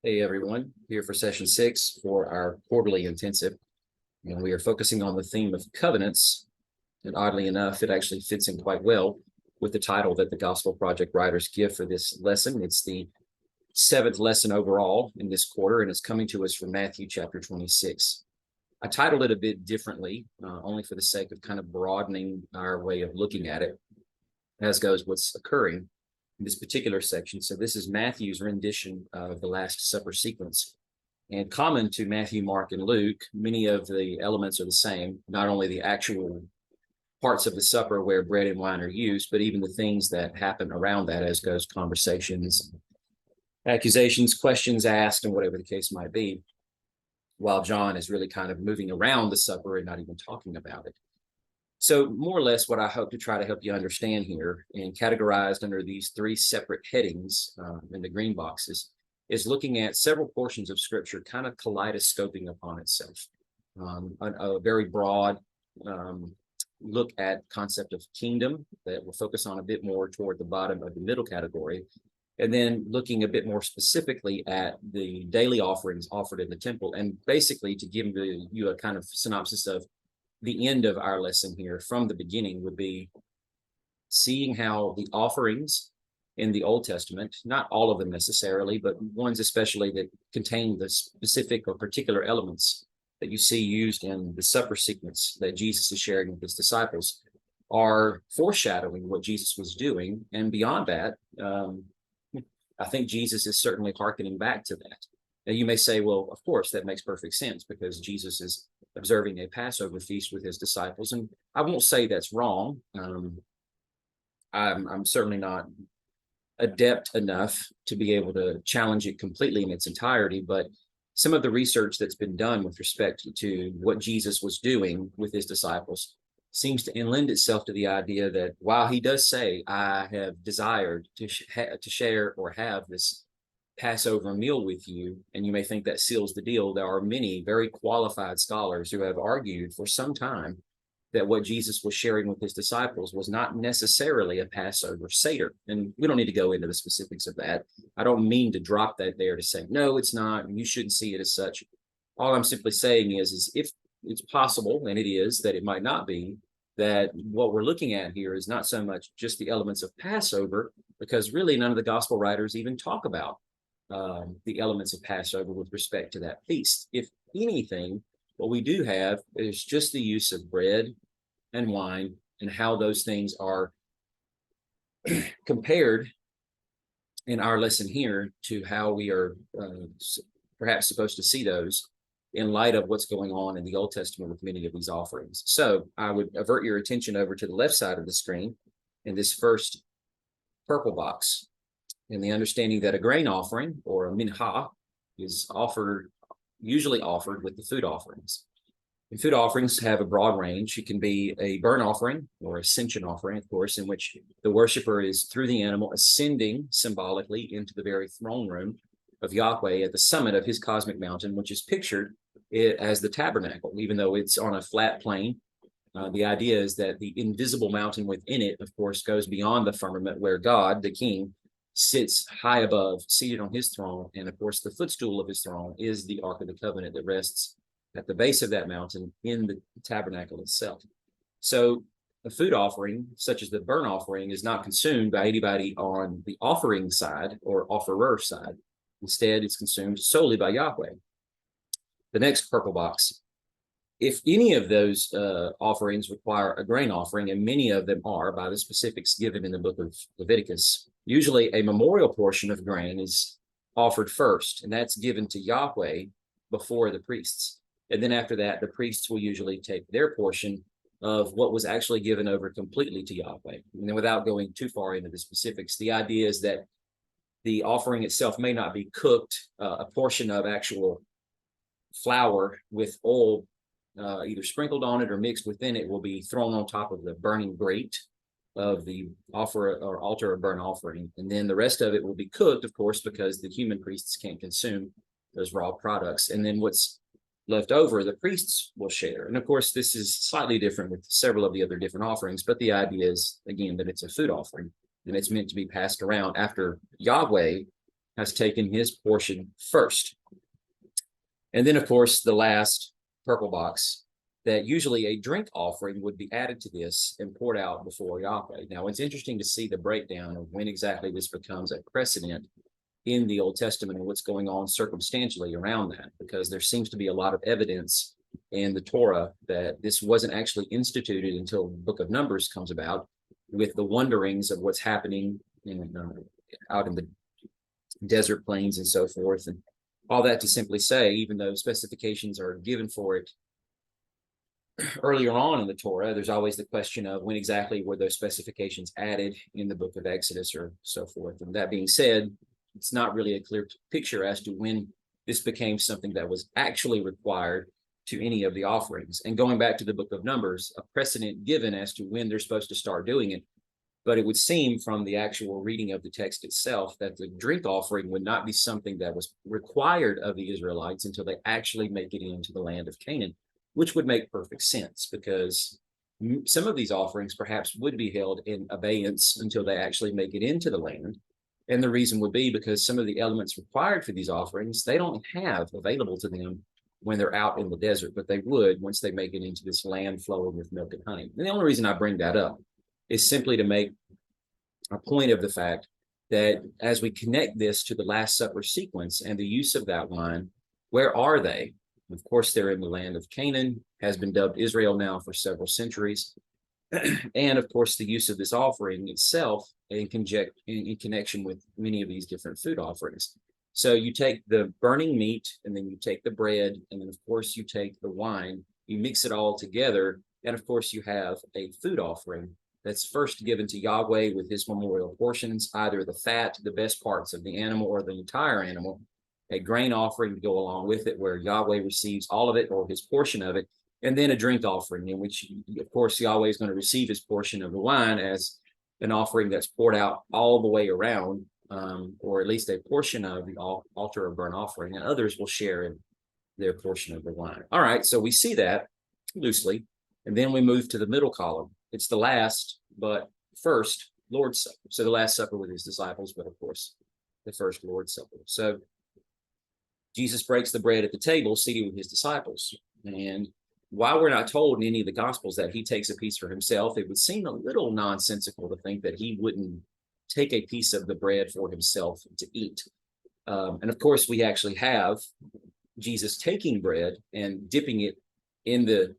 Hey everyone, here for session 6 for our quarterly intensive. And we are focusing on the theme of covenants. And oddly enough, it actually fits in quite well with the title that the Gospel Project writers give for this lesson. It's the 7th lesson overall in this quarter, and it's coming to us from Matthew chapter 26. I titled it a bit differently, only for the sake of kind of broadening our way of looking at it, as goes what's occurring in this particular section. So this is Matthew's rendition of the Last Supper sequence. And common to Matthew, Mark, and Luke, many of the elements are the same, not only the actual parts of the supper where bread and wine are used, but even the things that happen around that, as goes conversations, accusations, questions asked, and whatever the case might be, while John is really kind of moving around the supper and not even talking about it. So more or less what I hope to try to help you understand here, and categorized under these 3 separate headings in the green boxes, is looking at several portions of Scripture kind of kaleidoscoping upon itself. A very broad look at concept of kingdom that will focus on a bit more toward the bottom of the middle category, and then looking a bit more specifically at the daily offerings offered in the temple, and basically to give you a kind of synopsis of the end of our lesson here from the beginning would be seeing how the offerings in the Old Testament, not all of them necessarily, but ones especially that contain the specific or particular elements that you see used in the supper sequence that Jesus is sharing with his disciples, are foreshadowing what Jesus was doing. And beyond that, I think Jesus is certainly hearkening back to that. Now, you may say, well, of course, that makes perfect sense because Jesus is observing a Passover feast with his disciples. And I won't say that's wrong. I'm certainly not adept enough to be able to challenge it completely in its entirety, but some of the research that's been done with respect to what Jesus was doing with his disciples seems to lend itself to the idea that while he does say, I have desired to share or have this Passover meal with you, and you may think that seals the deal, there are many very qualified scholars who have argued for some time that what Jesus was sharing with his disciples was not necessarily a Passover Seder. And we don't need to go into the specifics of that. I don't mean to drop that there to say, no, it's not, and you shouldn't see it as such. All I'm simply saying is if it's possible, and it is, that it might not be, that what we're looking at here is not so much just the elements of Passover, because really none of the gospel writers even talk about the elements of Passover with respect to that feast. If anything, what we do have is just the use of bread and wine and how those things are compared in our lesson here to how we are perhaps supposed to see those in light of what's going on in the Old Testament with many of these offerings. So I would avert your attention over to the left side of the screen in this first purple box, in the understanding that a grain offering or a mincha is usually offered with the food offerings. And food offerings have a broad range. It can be a burnt offering or ascension offering, of course, in which the worshiper is through the animal ascending symbolically into the very throne room of Yahweh at the summit of his cosmic mountain, which is pictured as the tabernacle, even though it's on a flat plane. The idea is that the invisible mountain within it, of course, goes beyond the firmament where God, the king, sits high above, seated on his throne. And of course, the footstool of his throne is the Ark of the Covenant that rests at the base of that mountain in the tabernacle itself. So a food offering, such as the burnt offering, is not consumed by anybody on the offering side or offerer side. Instead, it's consumed solely by Yahweh. The next purple box. If any of those offerings require a grain offering, and many of them are by the specifics given in the book of Leviticus, usually a memorial portion of grain is offered first, and that's given to Yahweh before the priests. And then after that, the priests will usually take their portion of what was actually given over completely to Yahweh. And then without going too far into the specifics, the idea is that the offering itself may not be cooked. A portion of actual flour with oil either sprinkled on it or mixed within it will be thrown on top of the burning grate of the offer or altar of burnt offering. And then the rest of it will be cooked, of course, because the human priests can't consume those raw products. And then what's left over, the priests will share. And of course, this is slightly different with several of the other different offerings, but the idea is, again, that it's a food offering and it's meant to be passed around after Yahweh has taken his portion first. And then, of course, the last purple box, that usually a drink offering would be added to this and poured out before Yahweh. Now, it's interesting to see the breakdown of when exactly this becomes a precedent in the Old Testament and what's going on circumstantially around that, because there seems to be a lot of evidence in the Torah that this wasn't actually instituted until the book of Numbers comes about, with the wanderings of what's happening out in the desert plains and so forth. And all that to simply say, even though specifications are given for it earlier on in the Torah, there's always the question of when exactly were those specifications added in the book of Exodus or so forth. And that being said, it's not really a clear picture as to when this became something that was actually required to any of the offerings. And going back to the book of Numbers, a precedent given as to when they're supposed to start doing it. But it would seem from the actual reading of the text itself that the drink offering would not be something that was required of the Israelites until they actually make it into the land of Canaan, which would make perfect sense, because some of these offerings perhaps would be held in abeyance until they actually make it into the land. And the reason would be because some of the elements required for these offerings, they don't have available to them when they're out in the desert, but they would once they make it into this land flowing with milk and honey. And the only reason I bring that up is simply to make a point of the fact that as we connect this to the Last Supper sequence and the use of that wine, where are they? Of course, they're in the land of Canaan, has been dubbed Israel now for several centuries. And of course, the use of this offering itself in connection with many of these different food offerings. So you take the burning meat, and then you take the bread, and then of course you take the wine, you mix it all together, and of course you have a food offering that's first given to Yahweh with his memorial portions, either the fat, the best parts of the animal, or the entire animal, a grain offering to go along with it, where Yahweh receives all of it or his portion of it, and then a drink offering, in which, of course, Yahweh is going to receive his portion of the wine as an offering that's poured out all the way around, or at least a portion of the altar of burnt offering, and others will share in their portion of the wine. All right, so we see that loosely, and then we move to the middle column. It's the last, but first Lord's Supper. So the Last Supper with his disciples, but of course, the first Lord's Supper. So Jesus breaks the bread at the table, seated with his disciples. And while we're not told in any of the Gospels that he takes a piece for himself, it would seem a little nonsensical to think that he wouldn't take a piece of the bread for himself to eat. And of course, we actually have Jesus taking bread and dipping it in the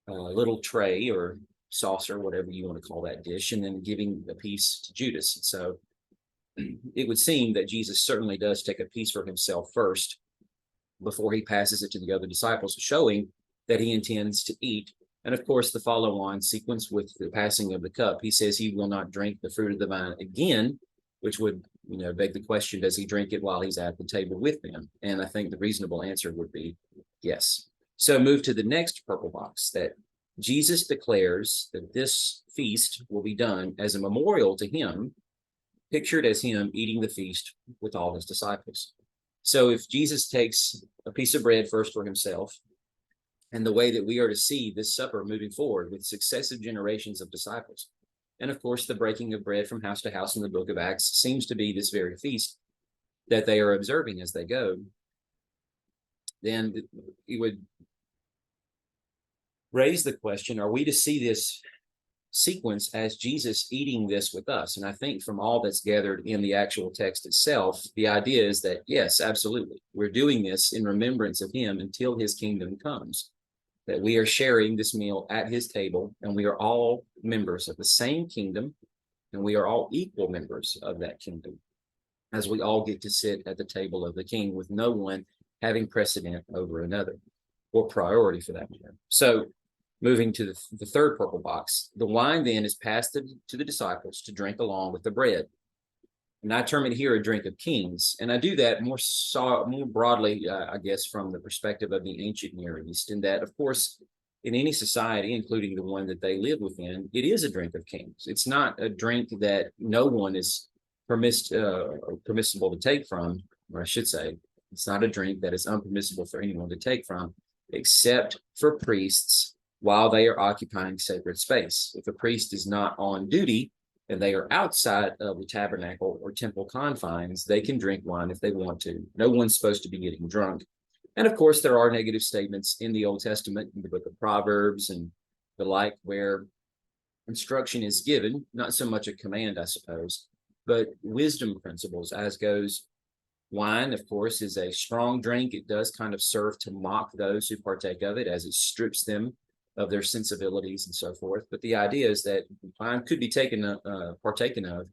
little tray or saucer, whatever you want to call that dish, and then giving a piece to Judas. So it would seem that Jesus certainly does take a piece for himself first before he passes it to the other disciples, showing that he intends to eat. And of course, the follow-on sequence with the passing of the cup, he says he will not drink the fruit of the vine again, which would, beg the question, does he drink it while he's at the table with them? And I think the reasonable answer would be yes. So move to the next purple box, that Jesus declares that this feast will be done as a memorial to him, pictured as him eating the feast with all his disciples. So if Jesus takes a piece of bread first for himself, and the way that we are to see this supper moving forward with successive generations of disciples, and of course the breaking of bread from house to house in the book of Acts seems to be this very feast that they are observing as they go, then it would raise the question, are we to see this sequence as Jesus eating this with us? And I think from all that's gathered in the actual text itself, the idea is that, yes, absolutely, we're doing this in remembrance of him until his kingdom comes, that we are sharing this meal at his table, and we are all members of the same kingdom, and we are all equal members of that kingdom, as we all get to sit at the table of the king with no one having precedent over another, or priority for that matter. So moving to the third purple box, the wine then is passed to the disciples to drink along with the bread. And I term it here a drink of kings. And I do that more broadly, I guess, from the perspective of the ancient Near East, in that, of course, in any society, including the one that they live within, it is a drink of kings. It's not a drink that no one is permissible to take from, or I should say, it's not a drink that is unpermissible for anyone to take from, except for priests while they are occupying sacred space. If a priest is not on duty, and they are outside of the tabernacle or temple confines, they can drink wine if they want to. No one's supposed to be getting drunk. And of course, there are negative statements in the Old Testament, in the book of Proverbs and the like, where instruction is given, not so much a command, I suppose, but wisdom principles, as goes. Wine, of course, is a strong drink. It does kind of serve to mock those who partake of it, as it strips them of their sensibilities and so forth. But the idea is that wine could be partaken of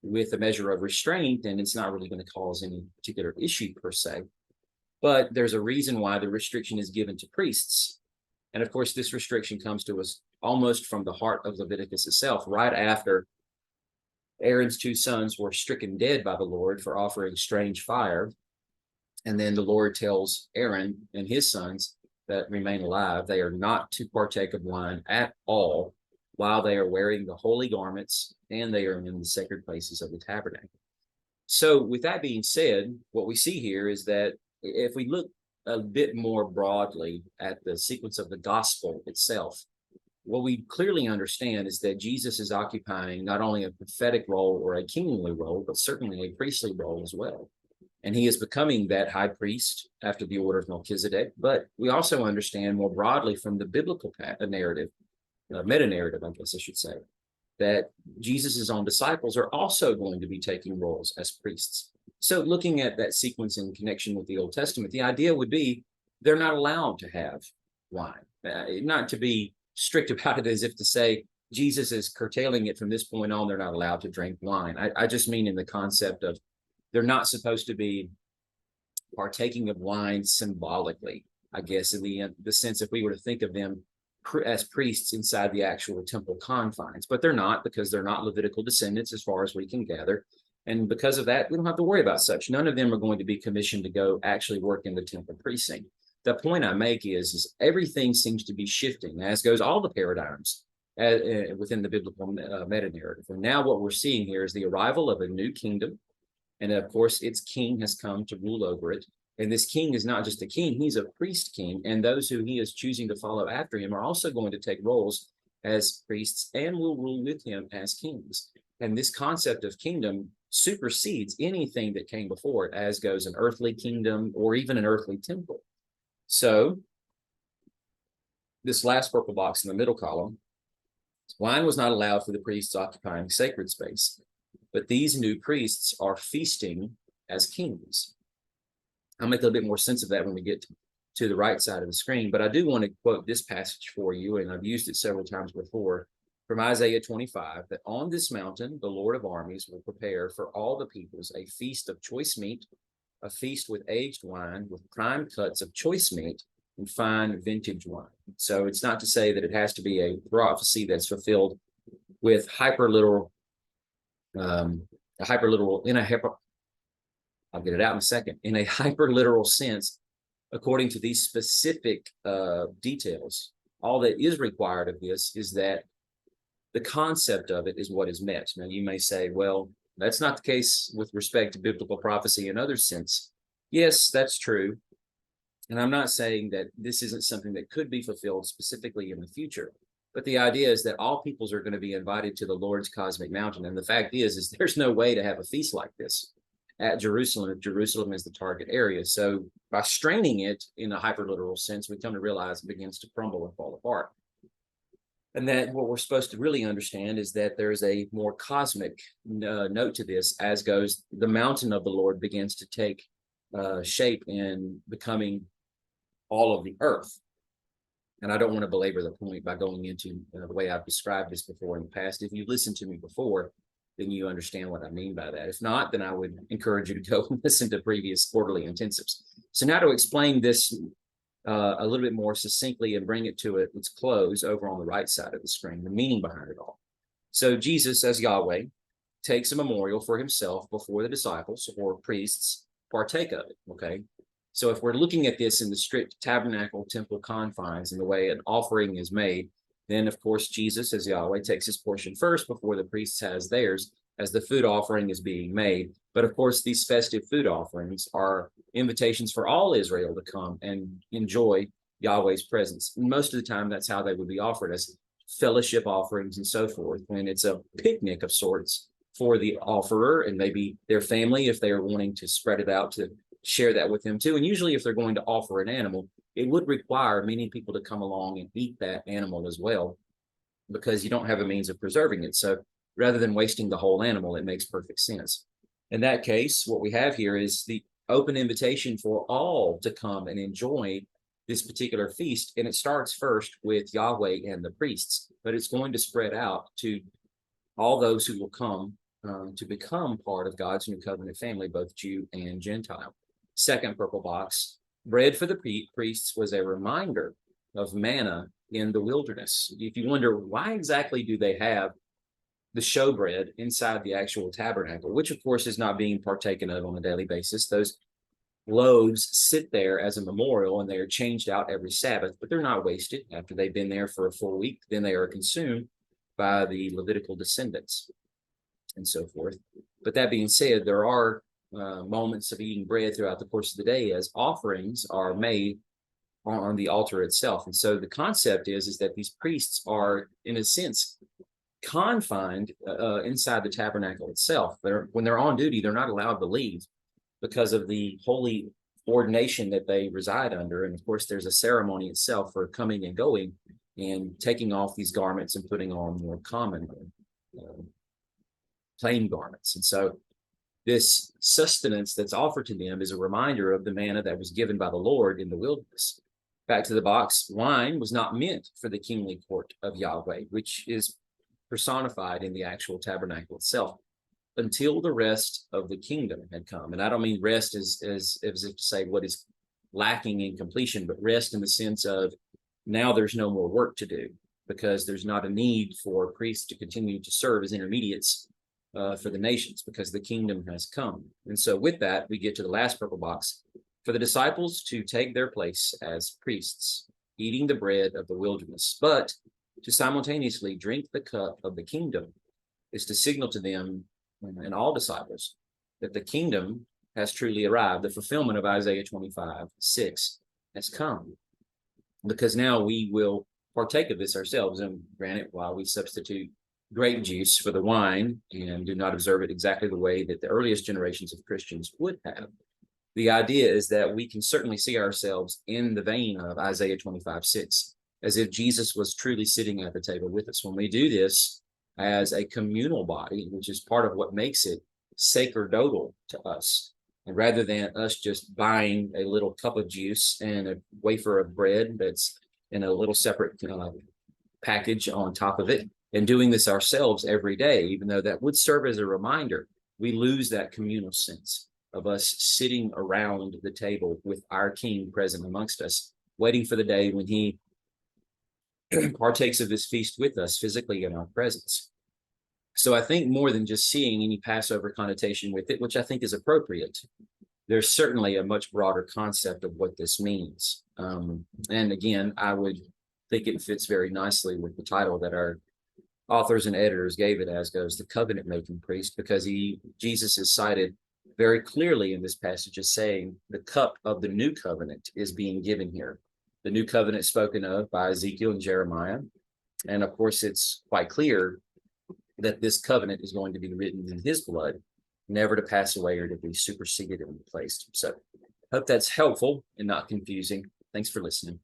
with a measure of restraint, and it's not really going to cause any particular issue per se. But there's a reason why the restriction is given to priests. And of course, this restriction comes to us almost from the heart of Leviticus itself, right after Aaron's two sons were stricken dead by the Lord for offering strange fire. And then the Lord tells Aaron and his sons that remain alive, they are not to partake of wine at all while they are wearing the holy garments and they are in the sacred places of the tabernacle. So with that being said, what we see here is that if we look a bit more broadly at the sequence of the gospel itself, what we clearly understand is that Jesus is occupying not only a prophetic role or a kingly role, but certainly a priestly role as well. And he is becoming that high priest after the order of Melchizedek. But we also understand more broadly from the biblical narrative, meta-narrative, I guess I should say, that Jesus' own disciples are also going to be taking roles as priests. So looking at that sequence in connection with the Old Testament, the idea would be they're not allowed to have wine, not to be strict about it as if to say Jesus is curtailing it from this point on, they're not allowed to drink wine. I just mean in the concept of they're not supposed to be partaking of wine symbolically, I guess, in the sense if we were to think of them as priests inside the actual temple confines, but they're not, because they're not Levitical descendants as far as we can gather. And because of that, we don't have to worry about such. None of them are going to be commissioned to go actually work in the temple precinct. The point I make is everything seems to be shifting, as goes all the paradigms within the biblical meta-narrative. And now what we're seeing here is the arrival of a new kingdom. And of course, its king has come to rule over it. And this king is not just a king, he's a priest king. And those who he is choosing to follow after him are also going to take roles as priests and will rule with him as kings. And this concept of kingdom supersedes anything that came before it, as goes an earthly kingdom or even an earthly temple. So this last purple box in the middle column, wine was not allowed for the priests occupying sacred space, but these new priests are feasting as kings. I'll make a little bit more sense of that when we get to the right side of the screen, but I do want to quote this passage for you, and I've used it several times before, from Isaiah 25, that on this mountain, the Lord of armies will prepare for all the peoples a feast of choice meat, a feast with aged wine, with prime cuts of choice meat and fine vintage wine. So it's not to say that it has to be a prophecy that's fulfilled with hyperliteral, I'll get it out in a second, in a hyperliteral sense, according to these specific details. All that is required of this is that the concept of it is what is met. Now, you may say, well, that's not the case with respect to biblical prophecy in other sense. Yes, that's true. And I'm not saying that this isn't something that could be fulfilled specifically in the future. But the idea is that all peoples are going to be invited to the Lord's cosmic mountain. And the fact is there's no way to have a feast like this at Jerusalem if Jerusalem is the target area. So by straining it in a hyperliteral sense, we come to realize it begins to crumble and fall apart. And that what we're supposed to really understand is that there is a more cosmic note to this, as goes the mountain of the Lord begins to take shape in becoming all of the earth. And I don't want to belabor the point by going into the way I've described this before in the past. If you've listened to me before, then you understand what I mean by that. If not, then I would encourage you to go and listen to previous quarterly intensives. So now to explain this a little bit more succinctly and bring it to its close over on the right side of the screen, the meaning behind it all. So Jesus, as Yahweh, takes a memorial for himself before the disciples or priests partake of it, okay? So if we're looking at this in the strict tabernacle temple confines and the way an offering is made, then of course Jesus, as Yahweh, takes his portion first before the priests has theirs as the food offering is being made. But of course, these festive food offerings are invitations for all Israel to come and enjoy Yahweh's presence. And most of the time, that's how they would be offered, as fellowship offerings and so forth, when it's a picnic of sorts for the offerer and maybe their family, if they are wanting to spread it out to share that with them too. And usually if they're going to offer an animal, it would require many people to come along and eat that animal as well, because you don't have a means of preserving it. So rather than wasting the whole animal, it makes perfect sense. In that case, what we have here is the open invitation for all to come and enjoy this particular feast. And it starts first with Yahweh and the priests, but it's going to spread out to all those who will come to become part of God's new covenant family, both Jew and Gentile. Second purple box, bread for the priests was a reminder of manna in the wilderness. If you wonder why exactly do they have the showbread inside the actual tabernacle, which of course is not being partaken of on a daily basis. Those loaves sit there as a memorial and they are changed out every Sabbath, but they're not wasted after they've been there for a full week. Then they are consumed by the Levitical descendants and so forth. But that being said, there are moments of eating bread throughout the course of the day as offerings are made on the altar itself. And so the concept is that these priests are, in a sense, confined inside the tabernacle itself. When they're on duty, they're not allowed to leave because of the holy ordination that they reside under. And of course, there's a ceremony itself for coming and going and taking off these garments and putting on more common plain garments. And so this sustenance that's offered to them is a reminder of the manna that was given by the Lord in the wilderness. Back to the box, wine was not meant for the kingly court of Yahweh, which is personified in the actual tabernacle itself, until the rest of the kingdom had come. And I don't mean rest as if to say what is lacking in completion, but rest in the sense of now there's no more work to do, because there's not a need for priests to continue to serve as intermediates for the nations, because the kingdom has come. And so with that, we get to the last purple box, for the disciples to take their place as priests, eating the bread of the wilderness, but to simultaneously drink the cup of the kingdom is to signal to them and all disciples that the kingdom has truly arrived. The fulfillment of Isaiah 25:6 has come, because now we will partake of this ourselves. And granted, while we substitute grape juice for the wine and do not observe it exactly the way that the earliest generations of Christians would have, the idea is that we can certainly see ourselves in the vein of Isaiah 25:6, as if Jesus was truly sitting at the table with us. When we do this as a communal body, which is part of what makes it sacerdotal to us, and rather than us just buying a little cup of juice and a wafer of bread that's in a little separate package on top of it, and doing this ourselves every day, even though that would serve as a reminder, we lose that communal sense of us sitting around the table with our King present amongst us, waiting for the day when he partakes of this feast with us physically in our presence. So I think more than just seeing any Passover connotation with it, which I think is appropriate, there's certainly a much broader concept of what this means. And again, I would think it fits very nicely with the title that our authors and editors gave it as, goes the covenant making priest, because Jesus is cited very clearly in this passage as saying the cup of the new covenant is being given here. The new covenant spoken of by Ezekiel and Jeremiah. And of course, it's quite clear that this covenant is going to be written in his blood, never to pass away or to be superseded and replaced. So I hope that's helpful and not confusing. Thanks for listening.